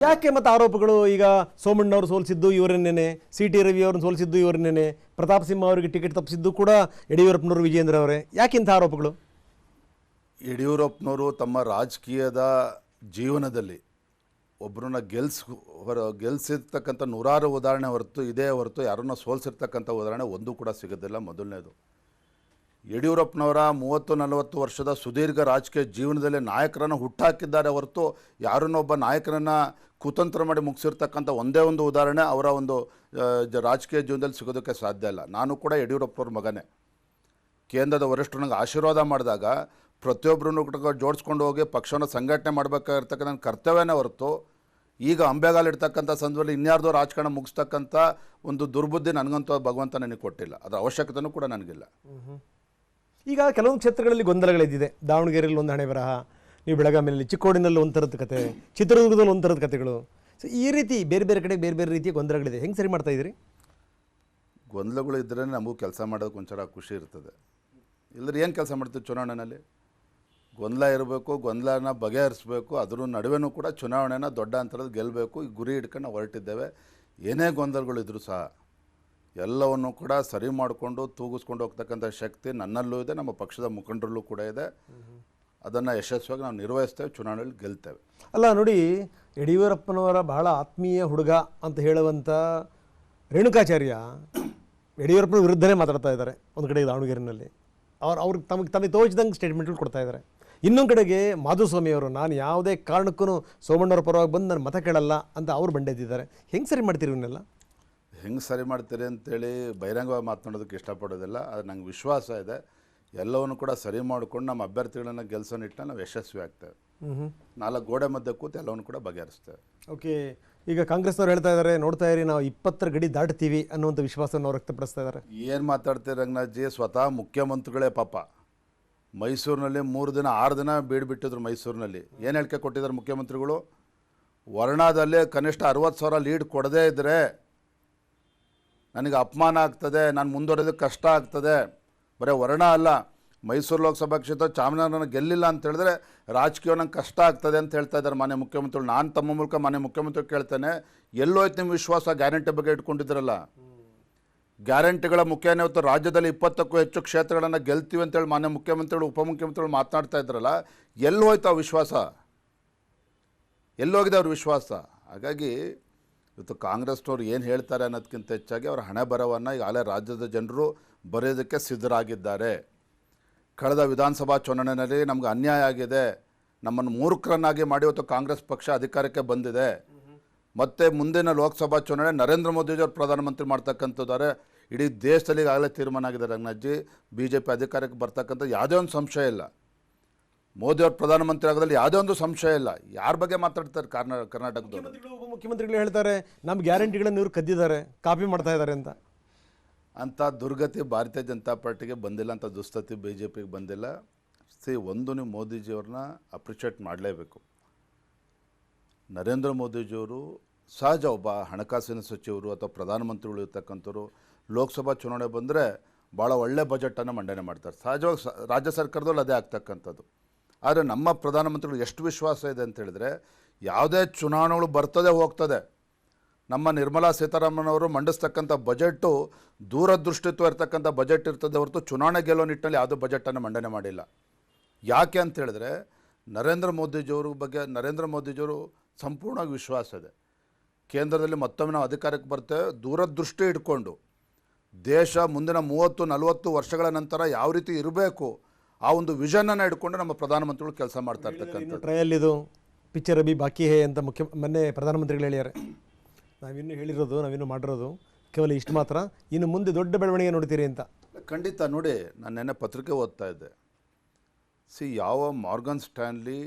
ಯಾಕೆ ಮತ್ತೆ ಆರೋಪಗಳು? ಈಗ ಸೋಮಣ್ಣವರು ಸೋಲಿಸಿದ್ದು ಇವರನ್ನೇನೆ, ಸಿ ಟಿ ರವಿ ಅವ್ರನ್ನ ಸೋಲಿಸಿದ್ದು ಇವರನ್ನೇನೆ, ಪ್ರತಾಪ್ ಸಿಂಹ ಅವರಿಗೆ ಟಿಕೆಟ್ ತಪ್ಪಿಸಿದ್ದು ಕೂಡ ಯಡಿಯೂರಪ್ಪನವರು, ವಿಜೇಂದ್ರ ಅವರೇ. ಯಾಕೆ ಇಂಥ ಆರೋಪಗಳು? ಯಡಿಯೂರಪ್ಪನವರು ತಮ್ಮ ರಾಜಕೀಯದ ಜೀವನದಲ್ಲಿ ಒಬ್ಬರನ್ನ ಗೆಲ್ಸಿರ್ತಕ್ಕಂಥ ನೂರಾರು ಉದಾಹರಣೆ ಹೊರತು ಇದೇ ಹೊರತು ಯಾರನ್ನ ಸೋಲಿಸಿರ್ತಕ್ಕಂಥ ಉದಾಹರಣೆ ಒಂದೂ ಕೂಡ ಸಿಗೋದಿಲ್ಲ. ಮೊದಲನೇದು, ಯಡಿಯೂರಪ್ಪನವರ 30-40 ವರ್ಷದ ಸುದೀರ್ಘ ರಾಜಕೀಯ ಜೀವನದಲ್ಲಿ ನಾಯಕರನ್ನು ಹುಟ್ಟಾಕಿದ್ದಾರೆ ಹೊರತು ಯಾರನ್ನೊಬ್ಬ ನಾಯಕರನ್ನು ಕುತಂತ್ರ ಮಾಡಿ ಮುಗಿಸಿರ್ತಕ್ಕಂಥ ಒಂದೇ ಒಂದು ಉದಾಹರಣೆ ಅವರ ಒಂದು ರಾಜಕೀಯ ಜೀವನದಲ್ಲಿ ಸಿಗೋದಕ್ಕೆ ಸಾಧ್ಯ ಇಲ್ಲ. ನಾನು ಕೂಡ ಯಡಿಯೂರಪ್ಪನವ್ರ ಮಗನೇ. ಕೇಂದ್ರದ ವರಿಷ್ಠರು ನನಗೆ ಆಶೀರ್ವಾದ ಮಾಡಿದಾಗ ಪ್ರತಿಯೊಬ್ಬರನ್ನು ಕೂಡ ಜೋಡಿಸ್ಕೊಂಡು ಹೋಗಿ ಪಕ್ಷವನ್ನು ಸಂಘಟನೆ ಮಾಡಬೇಕಾಗಿರ್ತಕ್ಕಂಥ ನನ್ನ ಕರ್ತವ್ಯನೇ ಹೊರತು ಈಗ ಅಂಬೆಗಾಲಿಡ್ತಕ್ಕಂಥ ಸಂದರ್ಭದಲ್ಲಿ ಇನ್ಯಾರ್ದೋ ರಾಜಕಾರಣ ಮುಗಿಸ್ತಕ್ಕಂಥ ಒಂದು ದುರ್ಬುದ್ಧಿ ನನಗಂತೂ ಭಗವಂತ ನನಗೆ ಕೊಟ್ಟಿಲ್ಲ. ಅದರ ಅವಶ್ಯಕತೆಯೂ ಕೂಡ ನನಗಿಲ್ಲ. ಈಗ ಕೆಲವೊಂದು ಕ್ಷೇತ್ರಗಳಲ್ಲಿ ಗೊಂದಲಗಳಿದ್ದಿದೆ. ದಾವಣಗೆರೆಯಲ್ಲಿ ಒಂದು ಹಣೆ ಬರಹ, ನೀವು ಬೆಳಗಾವಿಯಲ್ಲಿ, ಚಿಕ್ಕೋಡಿನಲ್ಲಿ ಒಂದು ಥರದ ಕತೆ, ಚಿತ್ರದುರ್ಗದಲ್ಲಿ ಒಂದು ಥರದ ಕತೆಗಳು. ಸೊ ಈ ರೀತಿ ಬೇರೆ ಬೇರೆ ಕಡೆ ಬೇರೆ ಬೇರೆ ರೀತಿಯ ಗೊಂದಲಗಳಿದೆ. ಹೆಂಗೆ ಸರಿ ಮಾಡ್ತಾ ಇದ್ದೀರಿ? ಗೊಂದಲಗಳು ಇದ್ದರೆ ನಮಗೂ ಕೆಲಸ ಮಾಡೋದಕ್ಕೆ ಒಂಥರ ಖುಷಿ ಇರ್ತದೆ. ಇಲ್ಲದ್ರೆ ಏನು ಕೆಲಸ ಮಾಡ್ತೀವಿ ಚುನಾವಣೆಯಲ್ಲಿ? ಗೊಂದಲ ಇರಬೇಕು, ಗೊಂದಲನ ಬಗೆಹರಿಸಬೇಕು. ಅದ್ರ ನಡುವೆನೂ ಕೂಡ ಚುನಾವಣೆನ ದೊಡ್ಡ ಅಂತರದ ಗೆಲ್ಲಬೇಕು, ಈ ಗುರಿ ಇಟ್ಕೊಂಡು ನಾವು ಹೊರಟಿದ್ದೇವೆ. ಏನೇ ಗೊಂದಲಗಳಿದ್ರೂ ಸಹ ಎಲ್ಲವನ್ನು ಕೂಡ ಸರಿ ಮಾಡಿಕೊಂಡು ತೂಗಿಸ್ಕೊಂಡು ಹೋಗ್ತಕ್ಕಂಥ ಶಕ್ತಿ ನನ್ನಲ್ಲೂ ಇದೆ, ನಮ್ಮ ಪಕ್ಷದ ಮುಖಂಡರಲ್ಲೂ ಕೂಡ ಇದೆ. ಅದನ್ನು ಯಶಸ್ವಿಯಾಗಿ ನಾವು ನಿರ್ವಹಿಸ್ತೇವೆ, ಚುನಾವಣೆಯಲ್ಲಿ ಗೆಲ್ತೇವೆ. ಅಲ್ಲ ನೋಡಿ, ಯಡಿಯೂರಪ್ಪನವರ ಬಹಳ ಆತ್ಮೀಯ ಹುಡುಗ ಅಂತ ಹೇಳುವಂಥ ರೇಣುಕಾಚಾರ್ಯ ಯಡಿಯೂರಪ್ಪನ ವಿರುದ್ಧನೇ ಮಾತಾಡ್ತಾ ಇದ್ದಾರೆ ಒಂದು ಕಡೆ ದಾವಣಗೆರೆಯಲ್ಲಿ. ಅವ್ರಿಗೆ ತಮಗೆ ತೋಚಿದಂಗೆ ಸ್ಟೇಟ್ಮೆಂಟ್ಗಳು ಕೊಡ್ತಾ ಇದ್ದಾರೆ. ಇನ್ನೊಂದು ಕಡೆಗೆ ಮಾಧುಸ್ವಾಮಿ ಅವರು, ನಾನು ಯಾವುದೇ ಕಾರಣಕ್ಕೂ ಸೋಮಣ್ಣವ್ರ ಪರವಾಗಿ ಬಂದು ನಾನು ಮತ ಕೇಳಲ್ಲ ಅಂತ ಅವ್ರು ಬಂಡೆದ್ದಿದ್ದಾರೆ. ಹೆಂಗೆ ಸರಿ ಮಾಡ್ತೀರಿ ಇವನ್ನೆಲ್ಲ? ಹೆಂಗೆ ಸರಿ ಮಾಡ್ತೀರಿ ಅಂತೇಳಿ ಬಹಿರಂಗವಾಗಿ ಮಾತನಾಡೋದಕ್ಕೆ ಇಷ್ಟಪಡೋದಿಲ್ಲ. ಅದು ನಂಗೆ ವಿಶ್ವಾಸ ಇದೆ. ಎಲ್ಲವನ್ನು ಕೂಡ ಸರಿ ಮಾಡಿಕೊಂಡು ನಮ್ಮ ಅಭ್ಯರ್ಥಿಗಳನ್ನು ಗೆಲ್ಲಿಸೋ ನಿಟ್ಟಿನಲ್ಲಿ ನಾವು ಯಶಸ್ವಿ ಆಗ್ತೇವೆ. 4 ಗೋಡೆ ಮಧ್ಯೆ ಕೂತು ಎಲ್ಲವನ್ನು ಕೂಡ ಬಗೆಹರಿಸ್ತೇವೆ. ಓಕೆ. ಈಗ ಕಾಂಗ್ರೆಸ್ನವ್ರು ಹೇಳ್ತಾ ಇದ್ದಾರೆ, ನೋಡ್ತಾ ಇರಿ ನಾವು 20 ಗಡಿ ದಾಟ್ತೀವಿ ಅನ್ನುವಂಥ ವಿಶ್ವಾಸವನ್ನು ಅವ್ರು ವ್ಯಕ್ತಪಡಿಸ್ತಾ ಇದ್ದಾರೆ. ಏನು ಮಾತಾಡ್ತೀರಿ ರಂಗನಾಥ್ಜಿ? ಸ್ವತಃ ಮುಖ್ಯಮಂತ್ರಿಗಳೇ ಪಾಪ ಮೈಸೂರಿನಲ್ಲಿ 3 ದಿನ 6 ದಿನ ಬೀಡ್ಬಿಟ್ಟಿದ್ರು. ಮೈಸೂರಿನಲ್ಲಿ ಏನು ಹೇಳಿಕೆ ಕೊಟ್ಟಿದ್ದಾರೆ ಮುಖ್ಯಮಂತ್ರಿಗಳು? ವರ್ಣಾದಲ್ಲಿ ಕನಿಷ್ಠ 60,000 ಲೀಡ್ ಕೊಡದೇ ಇದ್ದರೆ ನನಗೆ ಅಪಮಾನ ಆಗ್ತದೆ, ನಾನು ಮುಂದುವರೆಯೋದಕ್ಕೆ ಕಷ್ಟ ಆಗ್ತದೆ. ಬರೀ ವರ್ಣ ಅಲ್ಲ, ಮೈಸೂರು ಲೋಕಸಭಾ ಕ್ಷೇತ್ರ ಚಾಮರಾಜನಗರ ಗೆಲ್ಲಿಲ್ಲ ಅಂತ ಹೇಳಿದ್ರೆ ರಾಜಕೀಯ ನಂಗೆ ಕಷ್ಟ ಆಗ್ತದೆ ಅಂತ ಹೇಳ್ತಾ ಇದ್ದಾರೆ ಮಾನ್ಯ ಮುಖ್ಯಮಂತ್ರಿಗಳು. ನಾನು ತಮ್ಮ ಮೂಲಕ ಮಾನ್ಯ ಮುಖ್ಯಮಂತ್ರಿ ಕೇಳ್ತೇನೆ, ಎಲ್ಲೋಯ್ತು ನಿಮ್ಮ ವಿಶ್ವಾಸ? ಗ್ಯಾರಂಟಿ ಬಗ್ಗೆ ಇಟ್ಕೊಂಡಿದ್ರಲ್ಲ, ಗ್ಯಾರಂಟಿಗಳ ಮುಖ್ಯನೇ ಹೊತ್ತು ರಾಜ್ಯದಲ್ಲಿ 20ಕ್ಕೂ ಹೆಚ್ಚು ಕ್ಷೇತ್ರಗಳನ್ನು ಗೆಲ್ತೀವಿ ಅಂತೇಳಿ ಮಾನ್ಯ ಮುಖ್ಯಮಂತ್ರಿಗಳು ಉಪಮುಖ್ಯಮಂತ್ರಿಗಳು ಮಾತನಾಡ್ತಾ ಇದ್ರಲ್ಲ, ಎಲ್ಲಿ ಹೋಯ್ತು ಆ ವಿಶ್ವಾಸ? ಎಲ್ಲೋಗಿದೆ ಅವ್ರ ವಿಶ್ವಾಸ? ಹಾಗಾಗಿ ಇವತ್ತು ಕಾಂಗ್ರೆಸ್ನವ್ರು ಏನು ಹೇಳ್ತಾರೆ ಅನ್ನೋದಕ್ಕಿಂತ ಹೆಚ್ಚಾಗಿ ಅವರ ಹಣೆ ಬರವನ್ನು ಈಗಾಗಲೇ ರಾಜ್ಯದ ಜನರು ಬರೆಯೋದಕ್ಕೆ ಸಿದ್ಧರಾಗಿದ್ದಾರೆ. ಕಳೆದ ವಿಧಾನಸಭಾ ಚುನಾವಣೆಯಲ್ಲಿ ನಮ್ಗೆ ಅನ್ಯಾಯ ಆಗಿದೆ, ನಮ್ಮನ್ನು ಮೂರ್ಖರನ್ನಾಗಿ ಮಾಡಿ ಇವತ್ತು ಕಾಂಗ್ರೆಸ್ ಪಕ್ಷ ಅಧಿಕಾರಕ್ಕೆ ಬಂದಿದೆ. ಮತ್ತು ಮುಂದಿನ ಲೋಕಸಭಾ ಚುನಾವಣೆ ನರೇಂದ್ರ ಮೋದಿಜಿಯವರು ಪ್ರಧಾನಮಂತ್ರಿ ಮಾಡ್ತಕ್ಕಂಥದ್ದಾರೆ. ಇಡೀ ದೇಶದಲ್ಲಿ ಈಗಾಗಲೇ ತೀರ್ಮಾನ ಆಗಿದೆ ರಂಗನಾಥ್ಜಿ. BJP ಅಧಿಕಾರಕ್ಕೆ ಬರ್ತಕ್ಕಂಥ ಯಾವುದೇ ಒಂದು ಸಂಶಯ ಇಲ್ಲ. ಮೋದಿಯವರು ಪ್ರಧಾನಮಂತ್ರಿ ಆಗೋದ್ರಲ್ಲಿ ಯಾವುದೇ ಒಂದು ಸಂಶಯ ಇಲ್ಲ. ಯಾರ ಬಗ್ಗೆ ಮಾತಾಡ್ತಾರೆ ಕರ್ನಾಟಕದವರು? ಮುಖ್ಯಮಂತ್ರಿಗಳು ಹೇಳ್ತಾರೆ ನಮ್ಮ ಗ್ಯಾರಂಟಿಗಳನ್ನು ಇವರು ಕದ್ದಿದ್ದಾರೆ, ಕಾಪಿ ಮಾಡ್ತಾ ಇದ್ದಾರೆ ಅಂತ. ಅಂಥ ದುರ್ಗತಿ ಭಾರತೀಯ ಜನತಾ ಪಾರ್ಟಿಗೆ ಬಂದಿಲ್ಲ, ಅಂಥ ದುಸ್ಥಿತಿ BJPಗೆ ಬಂದಿಲ್ಲ. ಒಂದು ನೀವು ಮೋದಿಜಿಯವ್ರನ್ನ ಅಪ್ರಿಷಿಯೇಟ್ ಮಾಡಲೇಬೇಕು. ನರೇಂದ್ರ ಮೋದಿಜಿಯವರು ಸಹಜ ಒಬ್ಬ ಹಣಕಾಸಿನ ಸಚಿವರು ಅಥವಾ ಪ್ರಧಾನಮಂತ್ರಿಗಳು ಇರ್ತಕ್ಕಂಥವ್ರು ಲೋಕಸಭಾ ಚುನಾವಣೆ ಬಂದರೆ ಭಾಳ ಒಳ್ಳೆ ಬಜೆಟನ್ನು ಮಂಡನೆ ಮಾಡ್ತಾರೆ. ಸಹಜವಾಗಿ ರಾಜ್ಯ ಸರ್ಕಾರದಲ್ಲಿ ಅದೇ ಆಗ್ತಕ್ಕಂಥದ್ದು. ಆದರೆ ನಮ್ಮ ಪ್ರಧಾನಮಂತ್ರಿಗಳು ಎಷ್ಟು ವಿಶ್ವಾಸ ಇದೆ ಅಂತ ಹೇಳಿದ್ರೆ, ಯಾವುದೇ ಚುನಾವಣೆಗಳು ಬರ್ತದೆ ಹೋಗ್ತದೆ, ನಮ್ಮ ನಿರ್ಮಲಾ ಸೀತಾರಾಮನ್ ಅವರು ಮಂಡಿಸ್ತಕ್ಕಂಥ ಬಜೆಟ್ಟು ದೂರದೃಷ್ಟಿತ್ವ ಇರ್ತಕ್ಕಂಥ ಬಜೆಟ್ ಇರ್ತದೆ ಹೊರತು ಚುನಾವಣೆ ಗೆಲ್ಲೋ ನಿಟ್ಟಿನಲ್ಲಿ ಯಾವುದೇ ಬಜೆಟನ್ನು ಮಂಡನೆ ಮಾಡಿಲ್ಲ. ಯಾಕೆ ಅಂತ ಹೇಳಿದ್ರೆ ನರೇಂದ್ರ ಮೋದಿಜಿಯವರು ಸಂಪೂರ್ಣವಾಗಿ ವಿಶ್ವಾಸ ಇದೆ. ಕೇಂದ್ರದಲ್ಲಿ ಮತ್ತೊಮ್ಮೆ ನಾವು ಅಧಿಕಾರಕ್ಕೆ ಬರ್ತೇವೆ, ದೂರದೃಷ್ಟಿ ಇಟ್ಕೊಂಡು ದೇಶ ಮುಂದಿನ 30-40 ವರ್ಷಗಳ ನಂತರ ಯಾವ ರೀತಿ ಇರಬೇಕು ಆ ಒಂದು ವಿಷನನ್ನು ಇಟ್ಕೊಂಡು ನಮ್ಮ ಪ್ರಧಾನಮಂತ್ರಿಗಳು ಕೆಲಸ ಮಾಡ್ತಾ ಇರ್ತಕ್ಕಂಥ ಟ್ರಯಲ್ ಇದು ಪಿಕ್ಚರ್ ಅಭಿ ಬಾಕಿ ಹೇ ಅಂತ ಮೊನ್ನೆ ಪ್ರಧಾನಮಂತ್ರಿಗಳು ಹೇಳ್ಯಾರೆ. ನಾವಿನ್ನೂ ಹೇಳಿರೋದು, ನಾವಿನ್ನೂ ಮಾಡಿರೋದು ಕೇವಲ ಇಷ್ಟು ಮಾತ್ರ, ಇನ್ನು ಮುಂದೆ ದೊಡ್ಡ ಬೆಳವಣಿಗೆ ನೋಡ್ತೀರಿ ಅಂತ. ಖಂಡಿತ. ನೋಡಿ, ನಾನು ನೆನ್ನೆ ಪತ್ರಿಕೆ ಓದ್ತಾ ಇದ್ದೆ. ಯಾವ ಮಾರ್ಗನ್ ಸ್ಟ್ಯಾನ್ಲಿ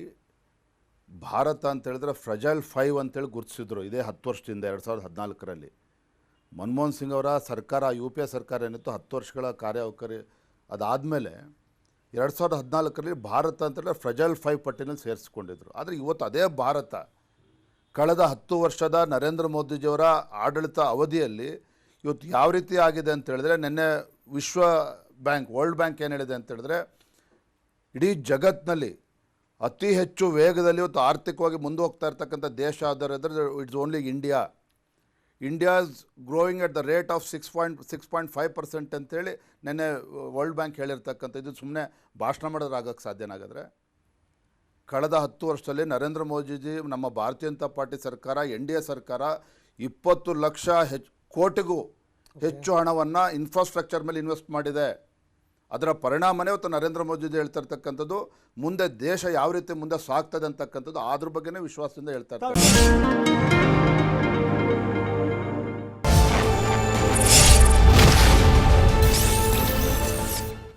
ಭಾರತ ಅಂತ ಹೇಳಿದ್ರೆ ಫ್ರಜೈಲ್ 5 ಅಂತೇಳಿ ಗುರುತಿಸಿದ್ರು ಇದೇ 10 ವರ್ಷದಿಂದ 2014ರಲ್ಲಿ. ಮನಮೋಹನ್ ಸಿಂಗ್ ಅವರ ಸರ್ಕಾರ, UPA ಸರ್ಕಾರ ಏನಿತ್ತು 10 ವರ್ಷಗಳ ಕಾರ್ಯವೈಖರಿ ಅದಾದಮೇಲೆ 2014ರಲ್ಲಿ ಭಾರತ ಅಂತೇಳಿದ್ರೆ ಫ್ರಜೈಲ್ 5 ಪಟ್ಟಿನಲ್ಲಿ ಸೇರಿಸ್ಕೊಂಡಿದ್ರು. ಆದರೆ ಇವತ್ತು ಅದೇ ಭಾರತ ಕಳೆದ 10 ವರ್ಷದ ನರೇಂದ್ರ ಮೋದಿಜಿಯವರ ಆಡಳಿತ ಅವಧಿಯಲ್ಲಿ ಇವತ್ತು ಯಾವ ರೀತಿ ಆಗಿದೆ ಅಂತ ಹೇಳಿದ್ರೆ, ನಿನ್ನೆ ವರ್ಲ್ಡ್ ಬ್ಯಾಂಕ್ ಏನು ಹೇಳಿದೆ ಅಂತ ಹೇಳಿದ್ರೆ, ಇಡೀ ಜಗತ್ತಿನಲ್ಲಿ ಅತಿ ಹೆಚ್ಚು ವೇಗದಲ್ಲಿ ಇವತ್ತು ಆರ್ಥಿಕವಾಗಿ ಮುಂದೆ ಹೋಗ್ತಾ ಇರ್ತಕ್ಕಂಥ ದೇಶ ಆದರೆ it's only India. India's growing at the rate of 6.5% ಅಂತೇಳಿ ನೆನ್ನೆ ವರ್ಲ್ಡ್ ಬ್ಯಾಂಕ್ ಹೇಳಿರ್ತಕ್ಕಂಥ. ಇದು ಸುಮ್ಮನೆ ಭಾಷಣ ಮಾಡೋದು ಆಗೋಕ್ಕೆ ಸಾಧ್ಯನಾಗಾದರೆ ಕಳೆದ 10 ವರ್ಷದಲ್ಲಿ ನರೇಂದ್ರ ಮೋದಿಜಿ ನಮ್ಮ ಭಾರತೀಯ ಜನತಾ ಪಾರ್ಟಿ ಸರ್ಕಾರ NDA ಸರ್ಕಾರ 20 ಲಕ್ಷ ಕೋಟಿಗೂ ಹೆಚ್ಚು ಹಣವನ್ನು ಇನ್ಫ್ರಾಸ್ಟ್ರಕ್ಚರ್ ಮೇಲೆ ಇನ್ವೆಸ್ಟ್ ಮಾಡಿದೆ. ಅದರ ಪರಿಣಾಮನೇ ಇವತ್ತು ನರೇಂದ್ರ ಮೋದಿಜಿ ಹೇಳ್ತಾ ಇರ್ತಕ್ಕಂಥದ್ದು. ಮುಂದೆ ದೇಶ ಯಾವ ರೀತಿ ಮುಂದೆ ಸಾಗ್ತದೆ ಅಂತಕ್ಕಂಥದ್ದು ಅದ್ರ ಬಗ್ಗೆನೇ ವಿಶ್ವಾಸದಿಂದ ಹೇಳ್ತಾ ಇರ್ತಾರೆ.